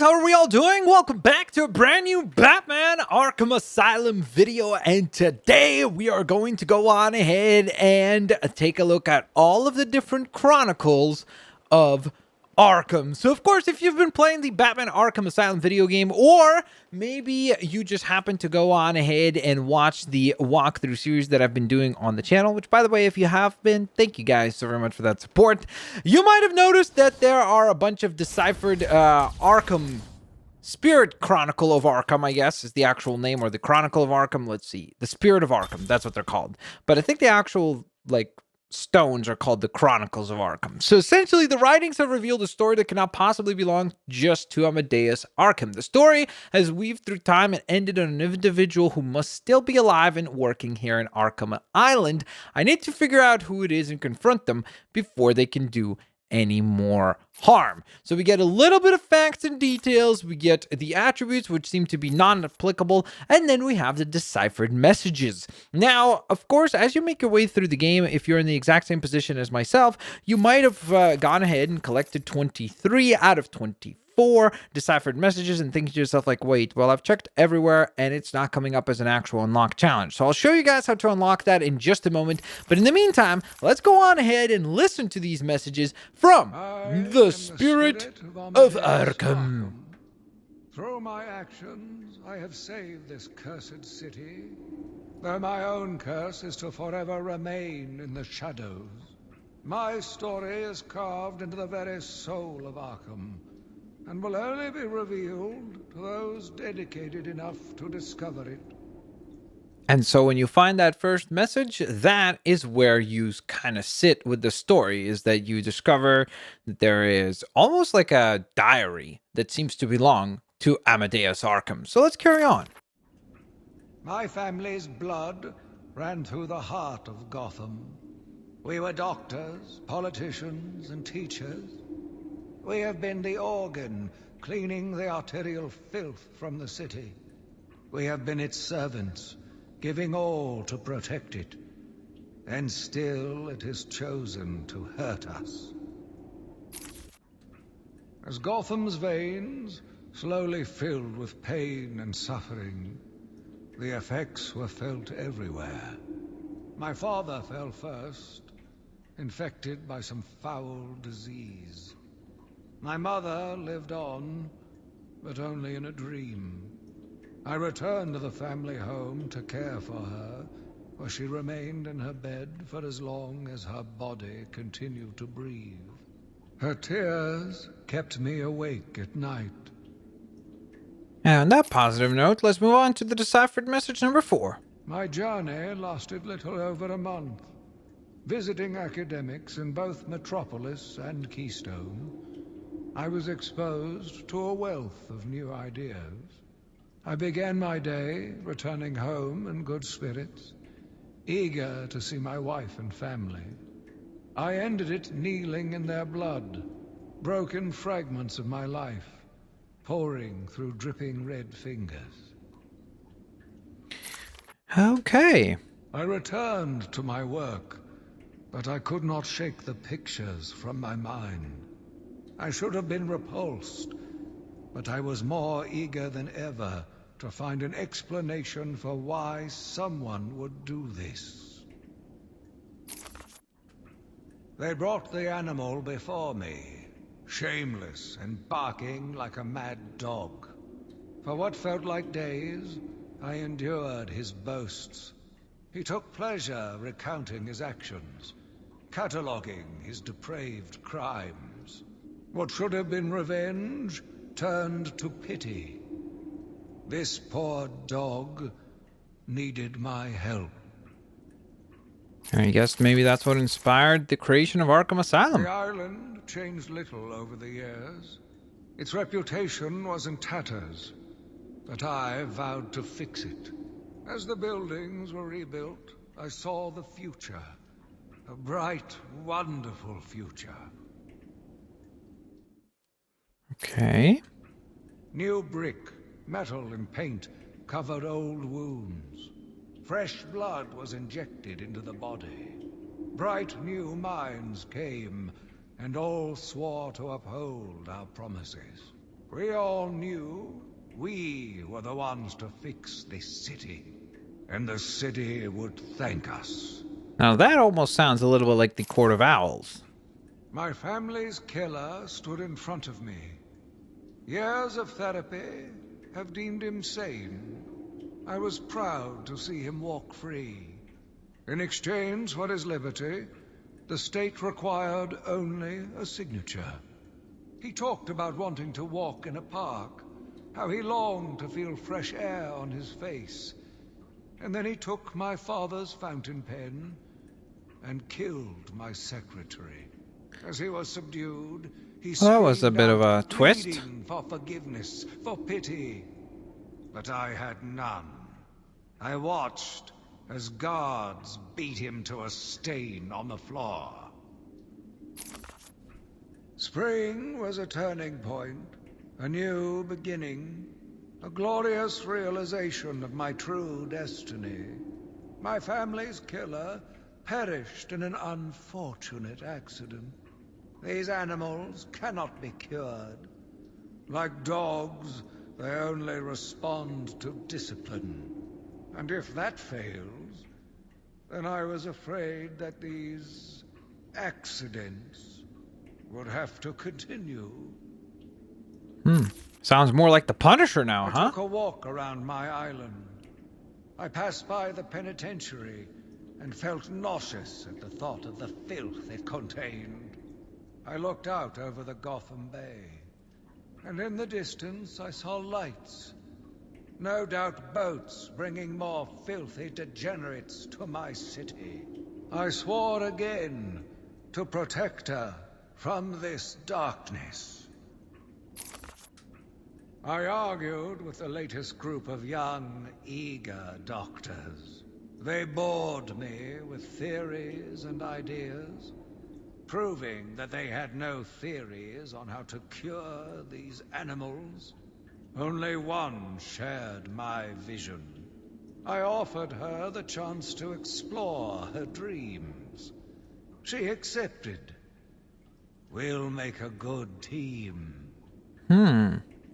how are we all doing? Welcome back to a brand new Batman Arkham Asylum video, and today we are going to go on ahead and take a look at all of the different chronicles of Arkham. So of course, if you've been playing the Batman Arkham Asylum video game, or maybe you just happen to go on ahead and watch the walkthrough series that I've been doing on the channel, which by the way, if you have been, thank you guys so very much for that support. You might have noticed that there are a bunch of deciphered Arkham Spirit Chronicle of Arkham, I guess is the actual name, or the Chronicle of Arkham. Let's see, the Spirit of Arkham, that's what they're called. But I think the actual stones are called the Chronicles of Arkham. So essentially, the writings have revealed a story that cannot possibly belong just to Amadeus Arkham. The story has weaved through time and ended on an individual who must still be alive and working here in Arkham Island. I need to figure out who it is and confront them before they can do any more harm. So we get a little bit of facts and details, we get the attributes which seem to be non-applicable, and then we have the deciphered messages. Now, of course, as you make your way through the game, if you're in the exact same position as myself, you might have gone ahead and collected 23 out of 24 deciphered messages and thinking to yourself like, wait, well, I've checked everywhere and it's not coming up as an actual unlock challenge. So I'll show you guys how to unlock that in just a moment. But in the meantime, let's go on ahead and listen to these messages from the Spirit of Arkham. Through my actions, I have saved this cursed city, though my own curse is to forever remain in the shadows. My story is carved into the very soul of Arkham, and will only be revealed to those dedicated enough to discover it. And so when you find that first message, that is where you kind of sit with the story, is that you discover that there is almost like a diary that seems to belong to Amadeus Arkham. So let's carry on. My family's blood ran through the heart of Gotham. We were doctors, politicians, and teachers. We have been the organ, cleaning the arterial filth from the city. We have been its servants, giving all to protect it. And still it has chosen to hurt us. As Gotham's veins slowly filled with pain and suffering, the effects were felt everywhere. My father fell first, infected by some foul disease. My mother lived on, but only in a dream. I returned to the family home to care for her, where she remained in her bed for as long as her body continued to breathe. Her tears kept me awake at night. And on that positive note, let's move on to the deciphered message number 4. My journey lasted little over a month. Visiting academics in both Metropolis and Keystone, I was exposed to a wealth of new ideas. I began my day returning home in good spirits, eager to see my wife and family. I ended it kneeling in their blood, broken fragments of my life, pouring through dripping red fingers. Okay. I returned to my work, but I could not shake the pictures from my mind. I should have been repulsed, but I was more eager than ever to find an explanation for why someone would do this. They brought the animal before me, shameless and barking like a mad dog. For what felt like days, I endured his boasts. He took pleasure recounting his actions, cataloging his depraved crimes. What should have been revenge turned to pity. This poor dog needed my help. I guess maybe that's what inspired the creation of Arkham Asylum. The island changed little over the years. Its reputation was in tatters, but I vowed to fix it. As the buildings were rebuilt, I saw the future. A bright, wonderful future. Okay. New brick, metal and paint covered old wounds. Fresh blood was injected into the body. Bright new minds came, and all swore to uphold our promises. We all knew we were the ones to fix this city, and the city would thank us. Now that almost sounds a little bit like the Court of Owls. My family's killer stood in front of me. Years of therapy have deemed him sane. I was proud to see him walk free. In exchange for his liberty, the state required only a signature. He talked about wanting to walk in a park, how he longed to feel fresh air on his face. And then he took my father's fountain pen and killed my secretary. As he was subdued, he Well, that was a screamed bit of a out, twist. pleading for forgiveness, for pity. But I had none. I watched as guards beat him to a stain on the floor. Spring was a turning point, a new beginning, a glorious realization of my true destiny. My family's killer perished in an unfortunate accident. These animals cannot be cured. Like dogs, they only respond to discipline. And if that fails, then I was afraid that these accidents would have to continue. Sounds more like the Punisher now, I huh? took a walk around my island. I passed by the penitentiary and felt nauseous at the thought of the filth it contained. I looked out over the Gotham Bay, and in the distance I saw lights. No doubt boats bringing more filthy degenerates to my city. I swore again to protect her from this darkness. I argued with the latest group of young, eager doctors. They bored me with theories and ideas, proving that they had no theories on how to cure these animals. Only one shared my vision. I offered her the chance to explore her dreams. She accepted. We'll make a good team.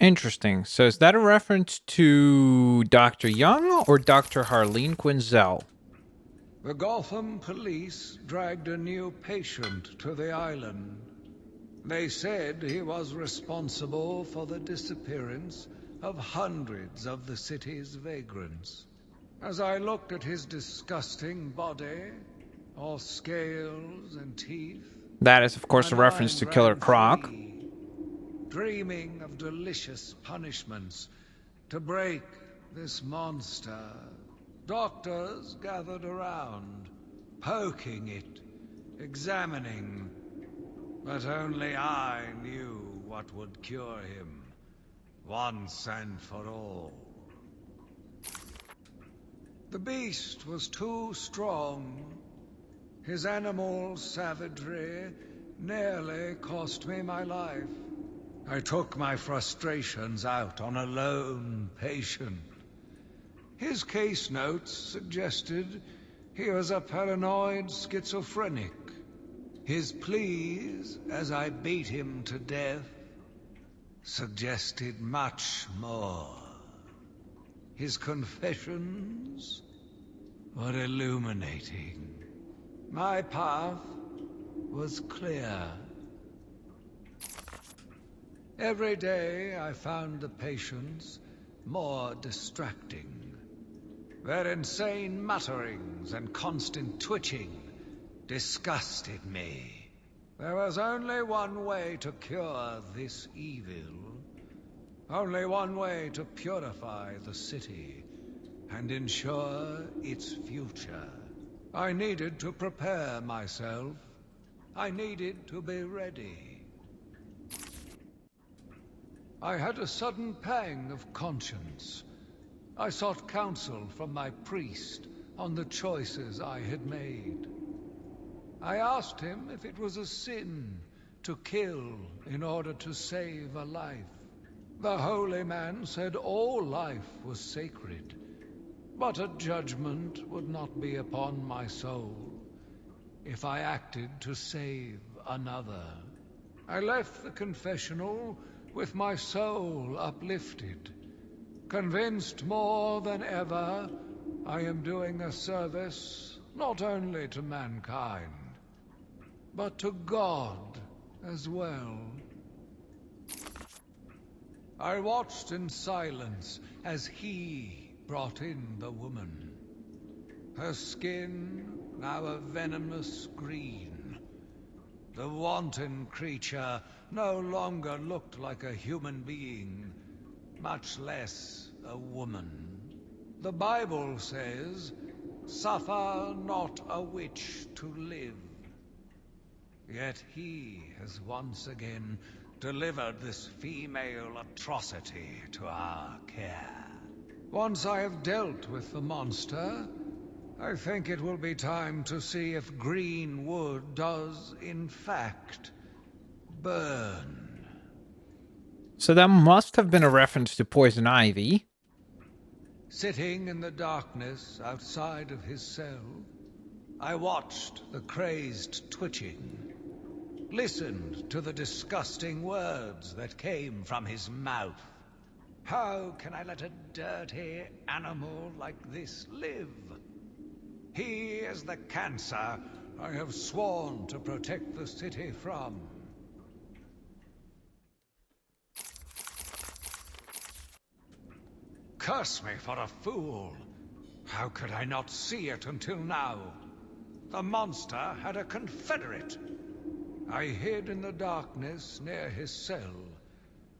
Interesting. So is that a reference to Dr. Young or Dr. Harleen Quinzel? The Gotham police dragged a new patient to the island. They said he was responsible for the disappearance of hundreds of the city's vagrants. As I looked at his disgusting body, all scales and teeth, That is, of course, a my reference to mind Killer ran Croc. free, dreaming of delicious punishments to break this monster. Doctors gathered around, poking it, examining. But only I knew what would cure him, once and for all. The beast was too strong. His animal savagery nearly cost me my life. I took my frustrations out on a lone patient. His case notes suggested he was a paranoid schizophrenic. His pleas, as I beat him to death, suggested much more. His confessions were illuminating. My path was clear. Every day I found the patients more distracting. Their insane mutterings and constant twitching disgusted me. There was only one way to cure this evil. Only one way to purify the city and ensure its future. I needed to prepare myself. I needed to be ready. I had a sudden pang of conscience. I sought counsel from my priest on the choices I had made. I asked him if it was a sin to kill in order to save a life. The holy man said all life was sacred, but a judgment would not be upon my soul if I acted to save another. I left the confessional with my soul uplifted, convinced more than ever I am doing a service not only to mankind, but to God as well. I watched in silence as he brought in the woman. Her skin now a venomous green. The wanton creature no longer looked like a human being, much less a woman. The Bible says, "Suffer not a witch to live." Yet he has once again delivered this female atrocity to our care. Once I have dealt with the monster, I think it will be time to see if green wood does, in fact, burn. So that must have been a reference to poison ivy. Sitting in the darkness outside of his cell, I watched the crazed twitching, listened to the disgusting words that came from his mouth. How can I let a dirty animal like this live? He is the cancer I have sworn to protect the city from. Curse me for a fool! How could I not see it until now? The monster had a confederate. I hid in the darkness near his cell,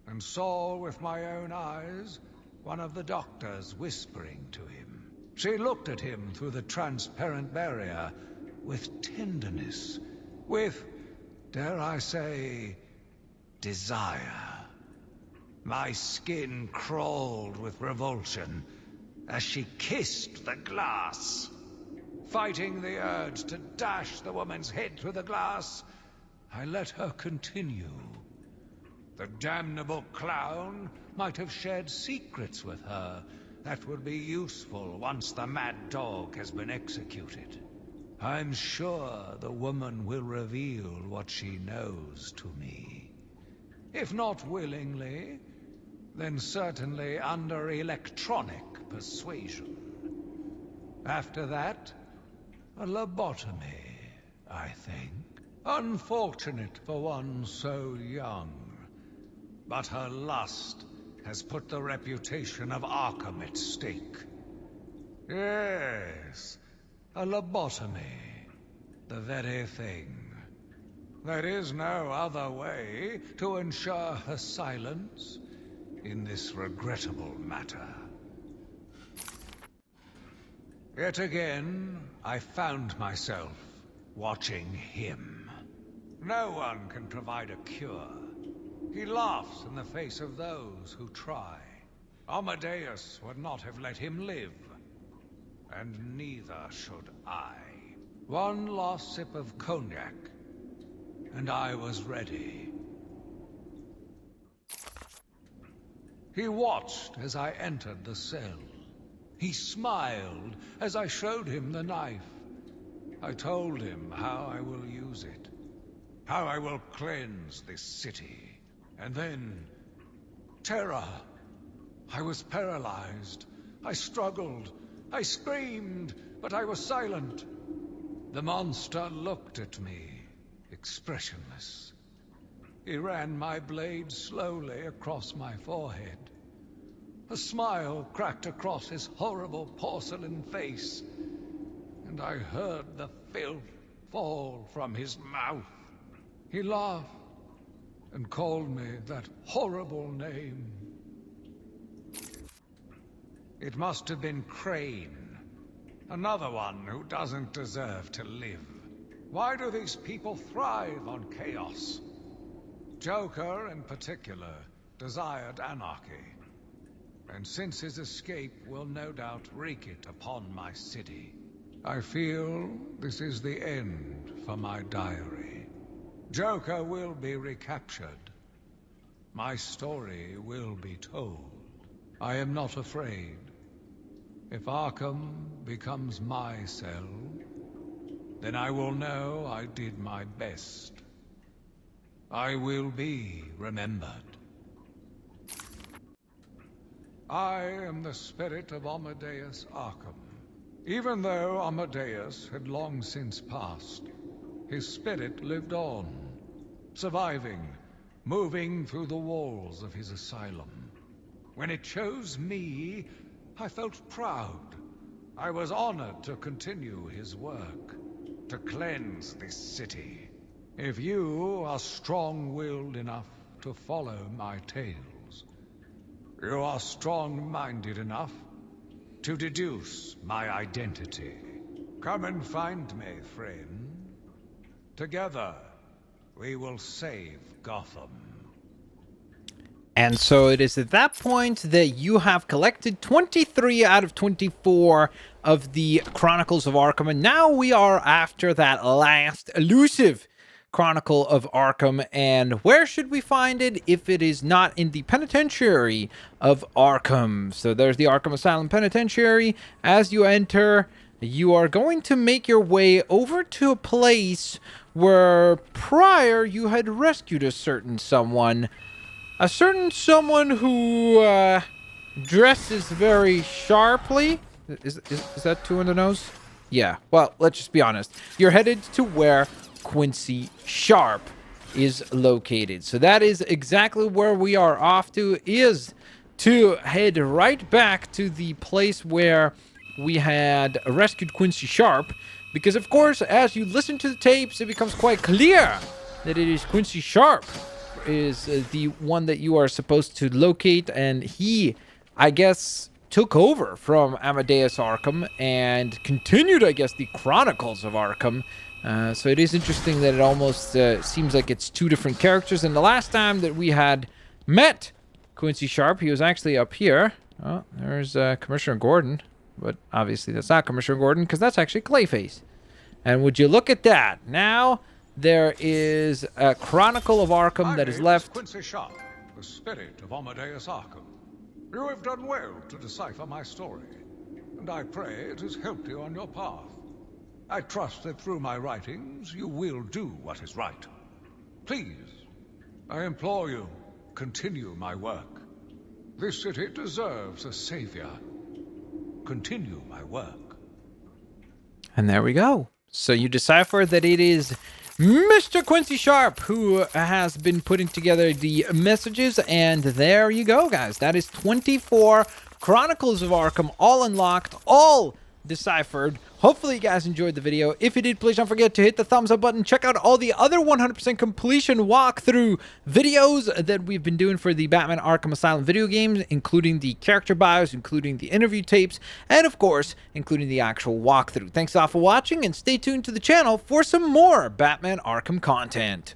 and saw with my own eyes one of the doctors whispering to him. She looked at him through the transparent barrier with tenderness, with, dare I say, desire. My skin crawled with revulsion as she kissed the glass. Fighting the urge to dash the woman's head through the glass, I let her continue. The damnable clown might have shared secrets with her that would be useful once the mad dog has been executed. I'm sure the woman will reveal what she knows to me. If not willingly, then certainly under electronic persuasion. After that, a lobotomy, I think. Unfortunate for one so young. But her lust has put the reputation of Arkham at stake. Yes, a lobotomy. The very thing. There is no other way to ensure her silence in this regrettable matter. Yet again, I found myself watching him. No one can provide a cure. He laughs in the face of those who try. Amadeus would not have let him live. And neither should I. One last sip of cognac, and I was ready. He watched as I entered the cell. He smiled as I showed him the knife. I told him how I will use it, how I will cleanse this city. And then, terror. I was paralyzed. I struggled. I screamed, but I was silent. The monster looked at me, expressionless. He ran my blade slowly across my forehead. A smile cracked across his horrible porcelain face, and I heard the filth fall from his mouth. He laughed and called me that horrible name. It must have been Crane, another one who doesn't deserve to live. Why do these people thrive on chaos? Joker, in particular, desired anarchy. And since his escape will no doubt wreak it upon my city, I feel this is the end for my diary. Joker will be recaptured. My story will be told. I am not afraid. If Arkham becomes my cell, then I will know I did my best. I will be remembered. I am the spirit of Amadeus Arkham. Even though Amadeus had long since passed, his spirit lived on, surviving, moving through the walls of his asylum. When it chose me, I felt proud. I was honored to continue his work, to cleanse this city. If you are strong-willed enough to follow my tales, you are strong-minded enough to deduce my identity. Come and find me, friend. Together, we will save Gotham. And so it is at that point that you have collected 23 out of 24 of the Chronicles of Arkham. And now we are after that last elusive Chronicle of Arkham. And where should we find it if it is not in the penitentiary of Arkham? So there's the Arkham Asylum Penitentiary. As you enter, you are going to make your way over to a place where prior you had rescued a certain someone. A certain someone who dresses very sharply. Is that two in the nose? Yeah. Well, let's just be honest. You're headed to where Quincy Sharp is located. So that is exactly where we are off to, is to head right back to the place where we had rescued Quincy Sharp. Because, of course, as you listen to the tapes, it becomes quite clear that it is Quincy Sharp is the one that you are supposed to locate, and he, I guess, took over from Amadeus Arkham and continued, I guess, the Chronicles of Arkham. So it is interesting that it almost seems like it's two different characters. And the last time that we had met Quincy Sharp, he was actually up here. Oh, there's Commissioner Gordon, but obviously that's not Commissioner Gordon because that's actually Clayface. And would you look at that? Now there is a Chronicle of Arkham that is left. Quincy Sharp, the spirit of Amadeus Arkham. You have done well to decipher my story, and I pray it has helped you on your path. I trust that through my writings you will do what is right. Please, I implore you, continue my work. This city deserves a savior. Continue my work. And there we go. So you decipher that it is Mr. Quincy Sharp who has been putting together the messages, and there you go, guys. That is 24 Chronicles of Arkham, all unlocked, all deciphered. Hopefully you guys enjoyed the video. If you did, please don't forget to hit the thumbs up button. Check out all the other 100% completion walkthrough videos that we've been doing for the Batman Arkham Asylum video games, including the character bios, including the interview tapes, and of course, including the actual walkthrough. Thanks all for watching, and stay tuned to the channel for some more Batman Arkham content.